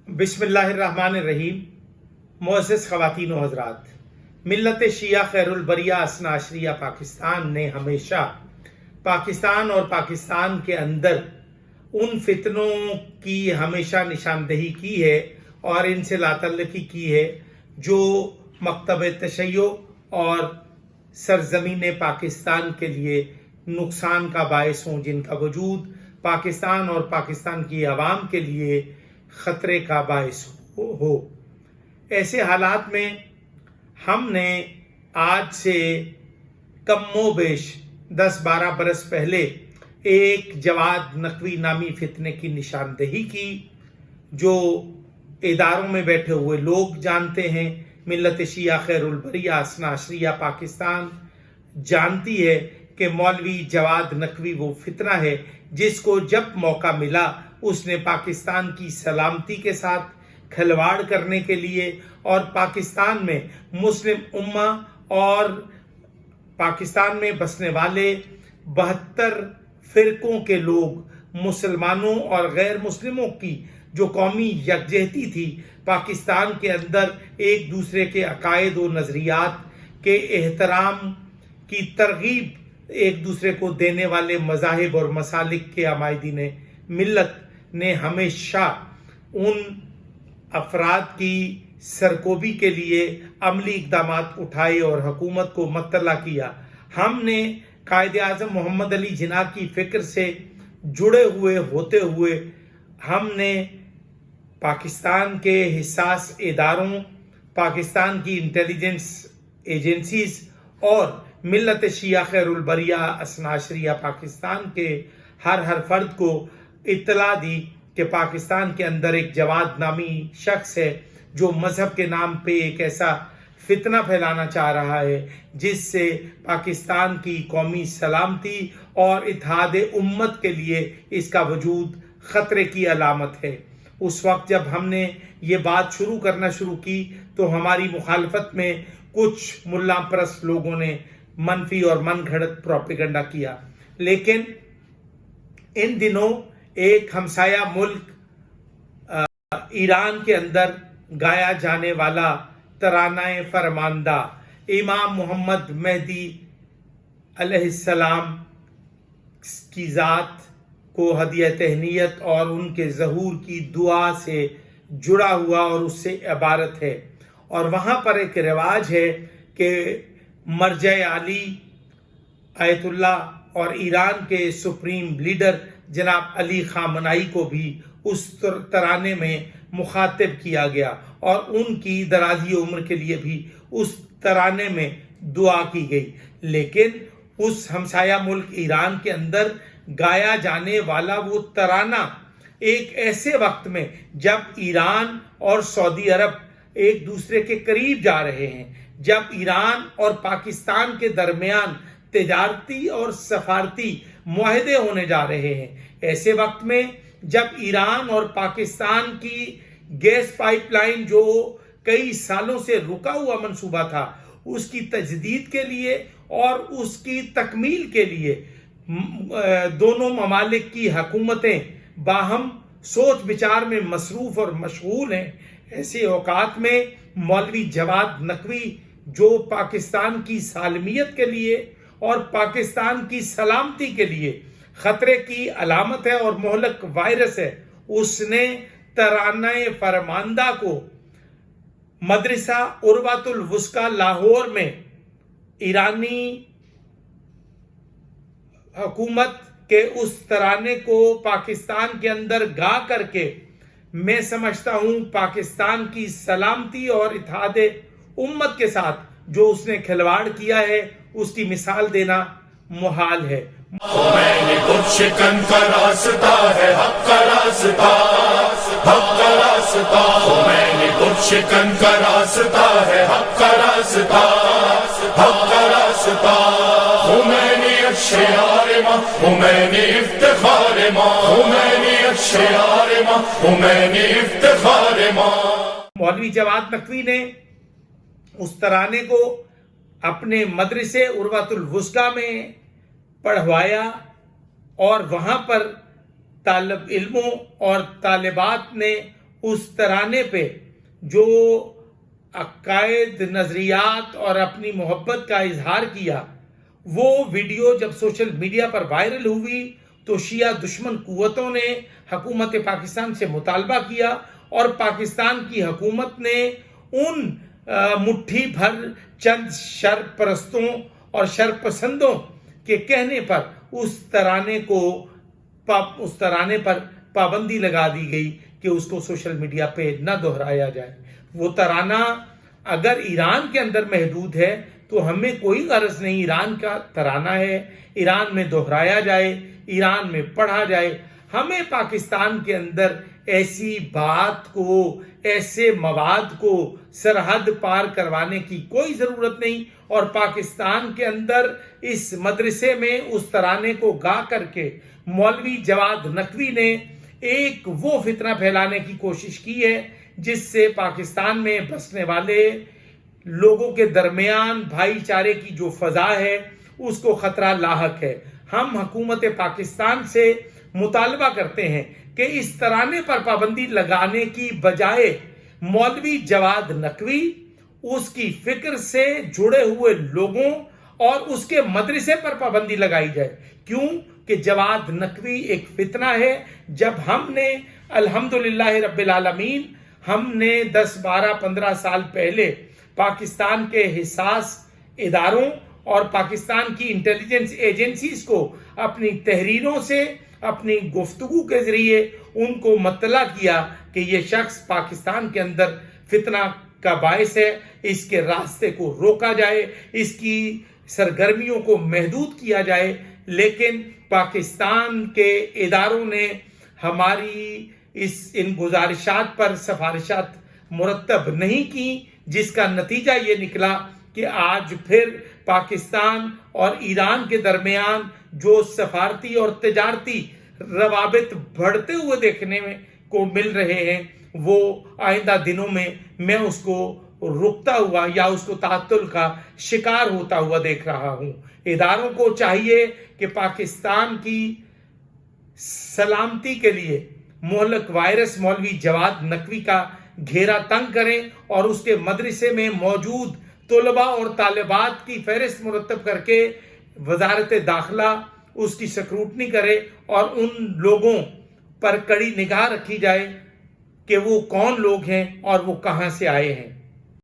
بسم اللہ الرحمن الرحیم۔ معزز خواتین و حضرات، ملت شیعہ خیر البریہ اثنا عشریہ پاکستان نے ہمیشہ پاکستان اور پاکستان کے اندر ان فتنوں کی ہمیشہ نشاندہی کی ہے اور ان سے لاطلقی کی ہے جو مکتب تشیع اور سرزمین پاکستان کے لیے نقصان کا باعث ہوں، جن کا وجود پاکستان اور پاکستان کی عوام کے لیے خطرے کا باعث ہو۔ ایسے حالات میں ہم نے آج سے کم و بیش 10-12 برس پہلے ایک جواد نقوی نامی فتنے کی نشاندہی کی، جو اداروں میں بیٹھے ہوئے لوگ جانتے ہیں۔ ملت شیعہ خیر البریہ اثنا عشریہ پاکستان جانتی ہے کہ مولوی جواد نقوی وہ فتنہ ہے جس کو جب موقع ملا اس نے پاکستان کی سلامتی کے ساتھ کھلواڑ کرنے کے لیے اور پاکستان میں مسلم امہ اور پاکستان میں بسنے والے 72 فرقوں کے لوگ، مسلمانوں اور غیر مسلموں کی جو قومی یکجہتی تھی، پاکستان کے اندر ایک دوسرے کے عقائد و نظریات کے احترام کی ترغیب ایک دوسرے کو دینے والے مذاہب اور مسالک کے عمائدین ملت نے ہمیشہ ان افراد کی سرکوبی کے لیے عملی اقدامات اٹھائے اور حکومت کو مطلع کیا۔ ہم نے قائد اعظم محمد علی جناح کی فکر سے جڑے ہوتے ہوئے ہم نے پاکستان کے حساس اداروں، پاکستان کی انٹیلیجنس ایجنسیز اور ملت شیعہ خیر البریہ اثنا عشریہ پاکستان کے ہر فرد کو اطلاع دی کہ پاکستان کے اندر ایک جواد نامی شخص ہے جو مذہب کے نام پہ ایک ایسا فتنہ پھیلانا چاہ رہا ہے جس سے پاکستان کی قومی سلامتی اور اتحاد امت کے لیے اس کا وجود خطرے کی علامت ہے۔ اس وقت جب ہم نے یہ بات کرنا شروع کی تو ہماری مخالفت میں کچھ ملا پرست لوگوں نے منفی اور من گھڑت پروپیگنڈا کیا، لیکن ان دنوں ایک ہمسایہ ملک ایران کے اندر گایا جانے والا ترانہ فرماندہ امام محمد مہدی علیہ السلام کی ذات کو ہدیہ تہنیت اور ان کے ظہور کی دعا سے جڑا ہوا اور اس سے عبارت ہے۔ اور وہاں پر ایک رواج ہے کہ مرجع علی آیت اللہ اور ایران کے سپریم لیڈر جناب علی خامنائی کو بھی اس ترانے میں مخاطب کیا گیا اور ان کی درازی عمر کے لیے بھی اس ترانے میں دعا کی گئی، لیکن اس ہمسایہ ملک ایران کے اندر گایا جانے والا وہ ترانہ ایک ایسے وقت میں جب ایران اور سعودی عرب ایک دوسرے کے قریب جا رہے ہیں، جب ایران اور پاکستان کے درمیان تجارتی اور سفارتی معاہدے ہونے جا رہے ہیں، ایسے وقت میں جب ایران اور پاکستان کی گیس پائپ لائن جو کئی سالوں سے رکا ہوا منصوبہ تھا اس کی تجدید کے لیے اور اس کی تکمیل کے لیے دونوں ممالک کی حکومتیں باہم سوچ بچار میں مصروف اور مشغول ہیں، ایسے اوقات میں مولوی جواد نقوی جو پاکستان کی سالمیت کے لیے اور پاکستان کی سلامتی کے لیے خطرے کی علامت ہے اور مہلک وائرس ہے، اس نے ترانہ فرماندہ کو مدرسہ عروۃ الوثقی لاہور میں ایرانی حکومت کے اس ترانے کو پاکستان کے اندر گا کر کے میں سمجھتا ہوں پاکستان کی سلامتی اور اتحاد امت کے ساتھ جو اس نے کھلواڑ کیا ہے اس کی مثال دینا محال ہے۔ خمینی خود شکن کا راستہ ہے، حق کا راستہ، حق کا راستہ۔ خمینی خود شکن کا راستہ ہے، حق کا راستہ، حق کا راستہ۔ خمینیت شعار ماں، خمینی افتخار ماں، خمینیت شعار ماں، خمینی افتخار ماں۔ مولوی جواد نقوی نے اس ترانے کو اپنے مدرسے عروۃ الوثقی میں پڑھوایا اور وہاں پر طالب علموں اور طالبات نے اس ترانے پہ جو عقائد، نظریات اور اپنی محبت کا اظہار کیا، وہ ویڈیو جب سوشل میڈیا پر وائرل ہوئی تو شیعہ دشمن قوتوں نے حکومت پاکستان سے مطالبہ کیا اور پاکستان کی حکومت نے ان مٹھی بھر چند شر پرستوں اور شر پسندوں کے کہنے پر اس ترانے پر پابندی لگا دی گئی کہ اس کو سوشل میڈیا پہ نہ دہرایا جائے۔ وہ ترانہ اگر ایران کے اندر محدود ہے تو ہمیں کوئی غرض نہیں، ایران کا ترانہ ہے، ایران میں دہرایا جائے، ایران میں پڑھا جائے۔ ہمیں پاکستان کے اندر ایسی بات کو، ایسے مواد کو سرحد پار کروانے کی کوئی ضرورت نہیں، اور پاکستان کے اندر اس مدرسے میں اس ترانے کو گا کر کے مولوی جواد نقوی نے ایک وہ فتنہ پھیلانے کی کوشش کی ہے جس سے پاکستان میں بسنے والے لوگوں کے درمیان بھائی چارے کی جو فضا ہے اس کو خطرہ لاحق ہے۔ ہم حکومت پاکستان سے مطالبہ کرتے ہیں کہ اس ترانے پر پابندی لگانے کی بجائے مولوی جواد نقوی، اس کی فکر سے جڑے ہوئے لوگوں اور اس کے مدرسے پر پابندی لگائی جائے۔ کیوں کہ جواد نقوی ایک فتنہ ہے۔ جب ہم نے الحمدللہ رب العالمین ہم نے 10 12 15 سال پہلے پاکستان کے حساس اداروں اور پاکستان کی انٹیلیجنس ایجنسیز کو اپنی تحریروں سے، اپنی گفتگو کے ذریعے ان کو مطلع کیا کہ یہ شخص پاکستان کے اندر فتنہ کا باعث ہے، اس کے راستے کو روکا جائے، اس کی سرگرمیوں کو محدود کیا جائے، لیکن پاکستان کے اداروں نے ہماری ان گزارشات پر سفارشات مرتب نہیں کی، جس کا نتیجہ یہ نکلا کہ آج پھر پاکستان اور ایران کے درمیان جو سفارتی اور تجارتی روابط بڑھتے ہوئے دیکھنے کو مل رہے ہیں، وہ آئندہ دنوں میں میں اس کو رکتا ہوا یا اس کو تعطل کا شکار ہوتا ہوا دیکھ رہا ہوں۔ اداروں کو چاہیے کہ پاکستان کی سلامتی کے لیے مہلک وائرس مولوی جواد نقوی کا گھیرا تنگ کریں اور اس کے مدرسے میں موجود طلباء اور طالبات کی فہرست مرتب کر کے وزارت داخلہ اس کی سکروٹنی کرے اور ان لوگوں پر کڑی نگاہ رکھی جائے کہ وہ کون لوگ ہیں اور وہ کہاں سے آئے ہیں۔